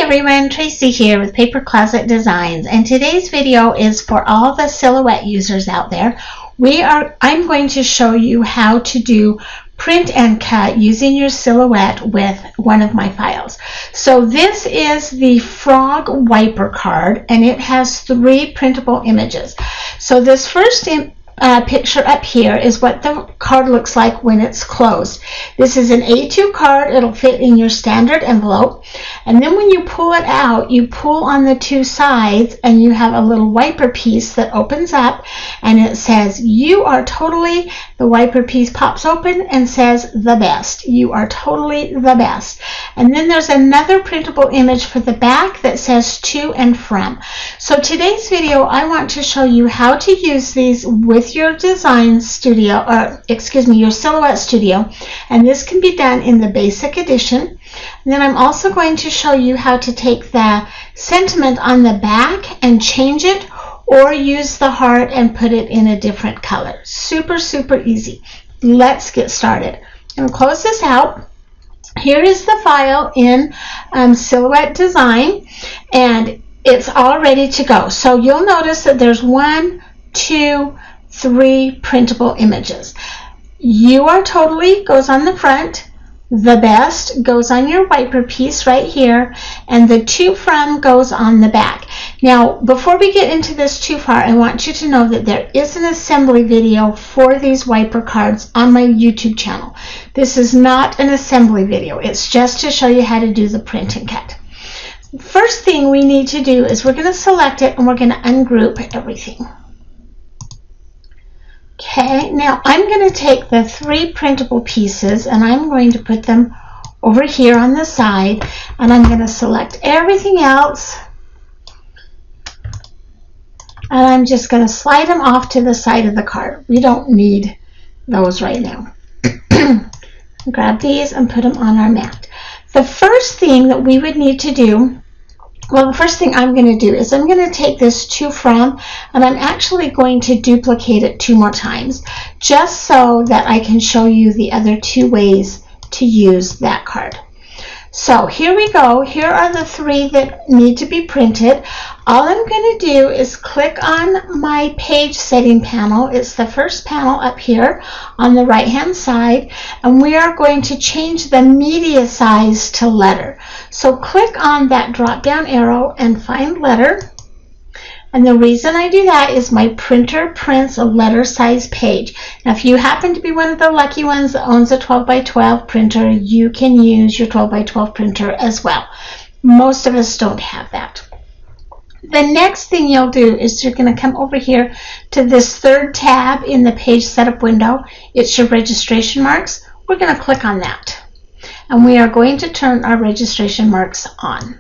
everyone, Tracy here with Paper Closet Designs, and today's video is for all the silhouette users out there. I'm going to show you how to do print and cut using your silhouette with one of my files. So this is the frog wiper card, and it has 3 printable images. So this first picture up here is what the card looks like when it's closed. This is an A2 card. It'll fit in your standard envelope, and then when you pull it out, you pull on the 2 sides and you have a little wiper piece that opens up, and it says you are totally, the wiper piece pops open and says the best. You are totally the best. And then there's another printable image for the back that says to and from. So today's video, I want to show you how to use these with your design studio, or excuse me, your silhouette studio, and this can be done in the basic edition. And then I'm also going to show you how to take the sentiment on the back and change it, or use the heart and put it in a different color. Super easy. Let's get started. I'm going to close this out. Here is the file in Silhouette Design, and it's all ready to go. So you'll notice that there's 1, 2, 3 printable images. You are totally goes on the front, the best goes on your wiper piece right here, and the to from goes on the back. Now, before we get into this too far, I want you to know that there is an assembly video for these wiper cards on my YouTube channel. This is not an assembly video. It's just to show you how to do the print and cut. First thing we need to do is we're going to select it and we're going to ungroup everything. Okay, now I'm going to take the 3 printable pieces and I'm going to put them over here on the side, and I'm going to select everything else, and I'm just going to slide them off to the side of the card. We don't need those right now. Grab these and put them on our mat. The first thing that we would need to do, well, the first thing I'm going to do is I'm going to take this to from, and I'm actually going to duplicate it 2 more times, just so that I can show you the other 2 ways to use that card. So here we go. Here are the 3 that need to be printed. All I'm going to do is click on my page setting panel. It's the first panel up here on the right hand side, and we are going to change the media size to letter. So click on that drop down arrow and find letter. And the reason I do that is my printer prints a letter size page. Now, if you happen to be one of the lucky ones that owns a 12 by 12 printer, you can use your 12 by 12 printer as well. Most of us don't have that. The next thing you'll do is you're going to come over here to this 3rd tab in the page setup window. It's your registration marks. We're going to click on that, and we are going to turn our registration marks on.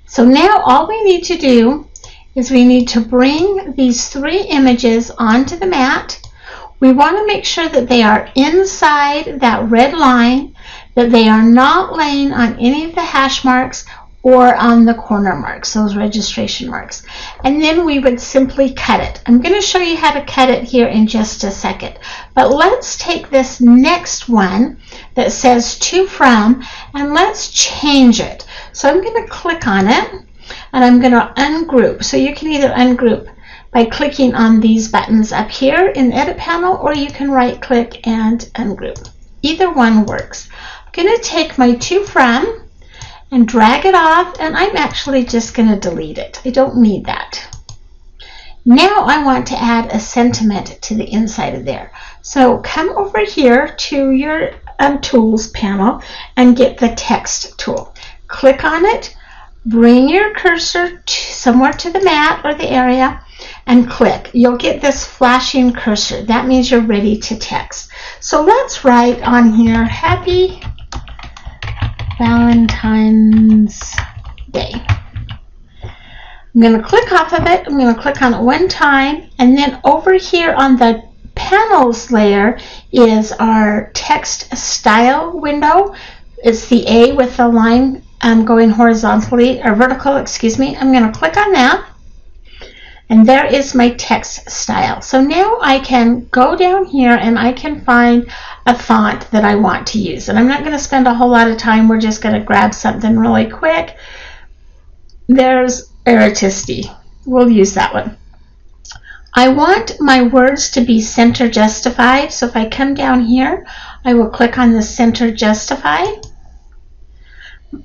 So now all we need to do is we need to bring these 3 images onto the mat. We want to make sure that they are inside that red line, that they are not laying on any of the hash marks or on the corner marks, those registration marks. And then we would simply cut it. I'm going to show you how to cut it here in just a second. But let's take this next one that says to from, and let's change it. So I'm going to click on it, and I'm going to ungroup. So you can either ungroup by clicking on these buttons up here in the edit panel, or you can right click and ungroup. Either one works. I'm going to take my to from and drag it off, and I'm actually just going to delete it. I don't need that. Now I want to add a sentiment to the inside of there. So come over here to your tools panel and get the text tool. Click on it, bring your cursor somewhere to the mat or the area, and click. You'll get this flashing cursor. That means you're ready to text. So let's write on here, Happy Valentine's Day. I'm going to click off of it. I'm going to click on it 1 time, and then over here on the panels layer is our text style window. It's the A with the line going horizontally, or vertical, excuse me. I'm going to click on that, And there is my text style. So now I can go down here and I can find a font that I want to use. And I'm not going to spend a whole lot of time. We're just going to grab something really quick. There's Artistic. We'll use that one. I want my words to be center justified. So if I come down here, I will click on the center justify.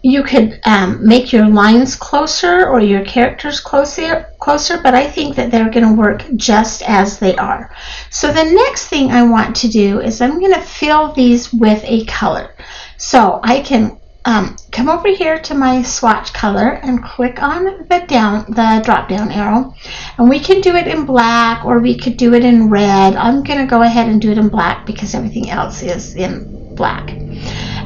You could make your lines closer or your characters closer, but I think that they're going to work just as they are. So the next thing I want to do is I'm going to fill these with a color. So I can come over here to my swatch color and click on the drop down arrow, and we can do it in black or we could do it in red. I'm going to go ahead and do it in black because everything else is in black.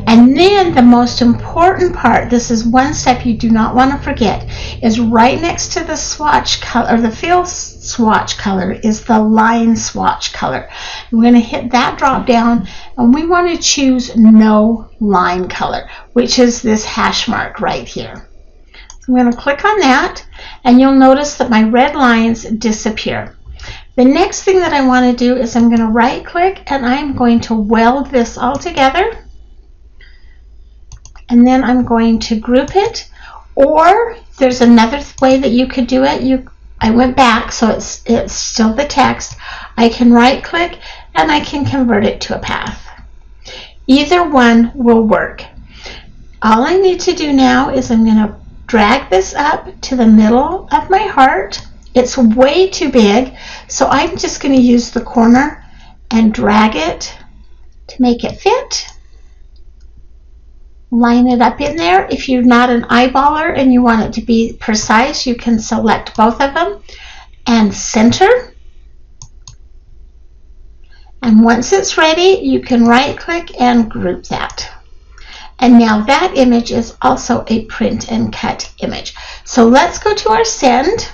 And then the most important part, this is one step you do not want to forget, is right next to the swatch color, or the fill swatch color, is the line swatch color. We're going to hit that drop down, and we want to choose no line color, which is this hash mark right here. So I'm going to click on that, and you'll notice that my red lines disappear. The next thing that I want to do is I'm going to right click, and I'm going to weld this all together. And then I'm going to group it, or there's another way that you could do it. I went back, so it's still the text. I can right click and I can convert it to a path. Either one will work. All I need to do now is I'm going to drag this up to the middle of my heart. It's way too big, so I'm just going to use the corner and drag it to make it fit. Line it up in there. If you're not an eyeballer and you want it to be precise, you can select both of them and center. And once it's ready, you can right click and group that. And now that image is also a print and cut image. So let's go to our send.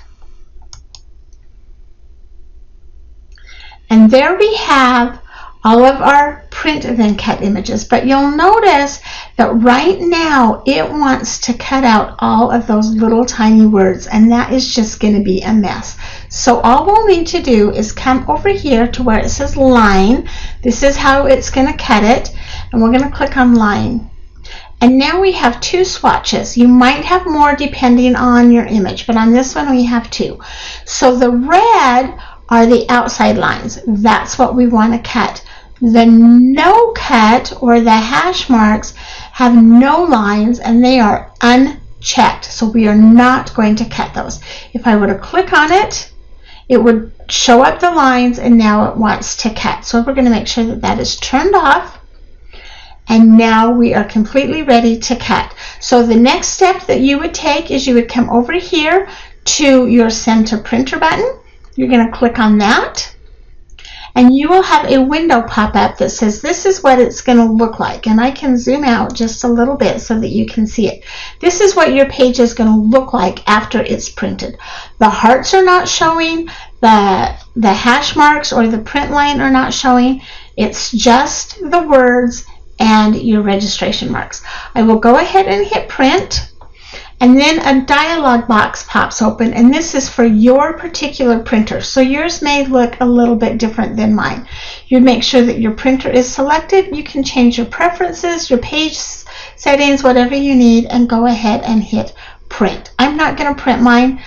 And there we have all of our print and then cut images, but you'll notice that right now it wants to cut out all of those little tiny words, and that is just going to be a mess. So all we'll need to do is come over here to where it says line. This is how it's going to cut it, and we're going to click on line. And now we have two swatches. You might have more depending on your image, but on this one we have two. So the red are the outside lines. That's what we want to cut. The no cut or the hash marks have no lines and they are unchecked, so we are not going to cut those. If I were to click on it, it would show up the lines, and now it wants to cut. So we're going to make sure that that is turned off, and now we are completely ready to cut. So the next step that you would take is you would come over here to your send to printer button. You're going to click on that, and you will have a window pop up that says this is what it's going to look like. And I can zoom out just a little bit so that you can see it. This is what your page is going to look like after it's printed. The hearts are not showing, the hash marks or the print line are not showing. It's just the words and your registration marks. I will go ahead and hit print. And then a dialog box pops open, and this is for your particular printer. So yours may look a little bit different than mine. You'd make sure that your printer is selected. You can change your preferences, your page settings, whatever you need, and go ahead and hit print. I'm not going to print mine,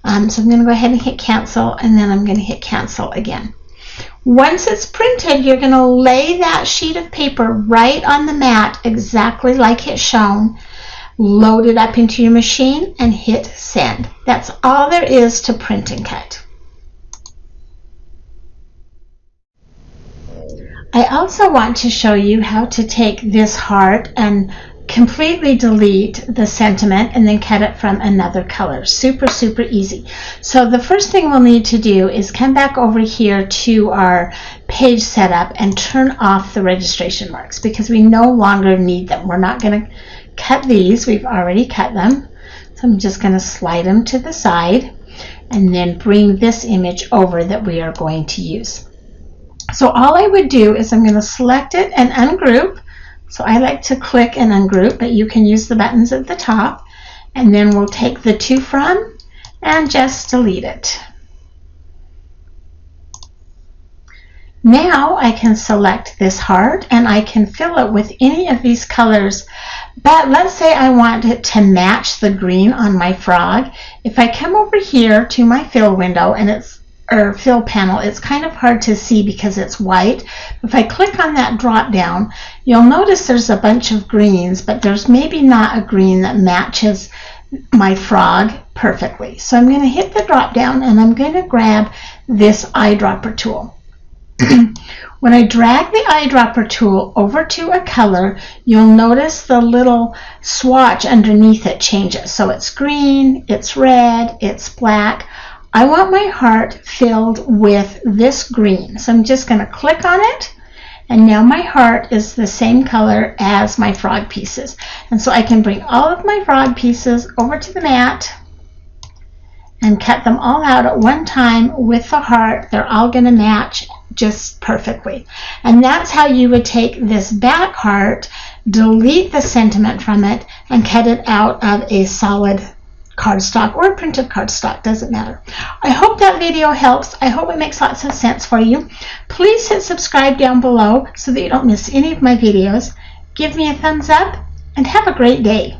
so I'm going to go ahead and hit cancel, and then I'm going to hit cancel again. Once it's printed, you're going to lay that sheet of paper right on the mat exactly like it's shown. Load it up into your machine and hit send. That's all there is to print and cut. I also want to show you how to take this heart and completely delete the sentiment and then cut it from another color. Super, super easy. So the first thing we'll need to do is come back over here to our page setup and turn off the registration marks because we no longer need them. We're not going to cut these. We've already cut them. So I'm just going to slide them to the side and then bring this image over that we are going to use. So all I would do is I'm going to select it and ungroup. So I like to click and ungroup, but you can use the buttons at the top. And then we'll take the to from and just delete it. Now I can select this heart and I can fill it with any of these colors, but let's say I want it to match the green on my frog. If I come over here to my fill window and fill panel, it's kind of hard to see because it's white. If I click on that drop down, you'll notice there's a bunch of greens, but there's maybe not a green that matches my frog perfectly. So I'm going to hit the drop down and I'm going to grab this eyedropper tool. When I drag the eyedropper tool over to a color, you'll notice the little swatch underneath it changes. So it's green, it's red, it's black. I want my heart filled with this green. So I'm just going to click on it, and now my heart is the same color as my frog pieces. And so I can bring all of my frog pieces over to the mat and cut them all out at one time with the heart. They're all going to match just perfectly. And that's how you would take this back heart, delete the sentiment from it, and cut it out of a solid cardstock or printed cardstock, doesn't matter. I hope that video helps. I hope it makes lots of sense for you. Please hit subscribe down below so that you don't miss any of my videos. Give me a thumbs up and have a great day.